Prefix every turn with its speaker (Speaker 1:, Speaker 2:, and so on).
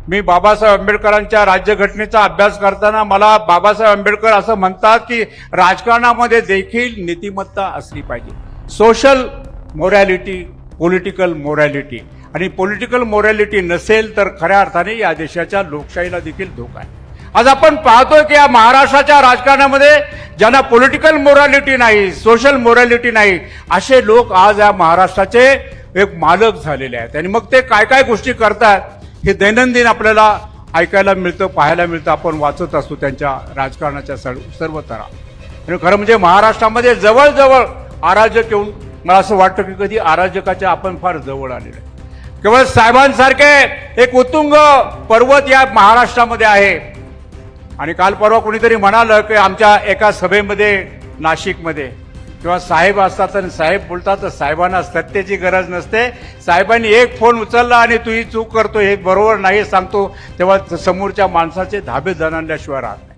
Speaker 1: मी बाबासाहेब आंबेडकरांच्या राज्यघटनेचा अभ्यास करताना मला बाबासाहेब आंबेडकर असं म्हणतात की राजकारणामध्ये देखील नीतिमत्ता असली पाहिजे. सोशल मोरॅलिटी, पॉलिटिकल मोरॅलिटी, आणि पॉलिटिकल मोरॅलिटी नसेल तर खऱ्या अर्थाने या देशाच्या लोकशाहीला देखील धोका आहे. आज आपण पाहतोय की या महाराष्ट्राच्या राजकारणामध्ये ज्यांना पॉलिटिकल मोरॅलिटी नाही, सोशल मोरॅलिटी नाही, असे लोक आज या महाराष्ट्राचे एक मालक झालेले आहेत. आणि मग ते काय काय गोष्टी करतात हे दैनंदिन आपल्याला ऐकायला मिळतं, पाहायला मिळतं, आपण वाचत असतो त्यांच्या राजकारणाच्या सर्व तरा. आणि खरं म्हणजे महाराष्ट्रामध्ये जवळजवळ अराजक येऊन मला असं वाटतं की कधी अराजकाच्या आपण फार जवळ आलेलो आहे. केवळ साहेबांसारखे एक उत्तुंग पर्वत या महाराष्ट्रामध्ये आहे. आणि काल परवा कोणीतरी म्हणालं की आमच्या एका सभेमध्ये नाशिकमध्ये किंवा साहेब असतात आणि साहेब बोलतात तर साहेबांना सत्तेची गरज नसते, साहेबांनी एक फोन उचलला आणि तू ही चूक करतो हे बरोबर नाही सांगतो तेव्हा समोरच्या माणसाचे धाबे जाणल्याशिवाय राहत नाही.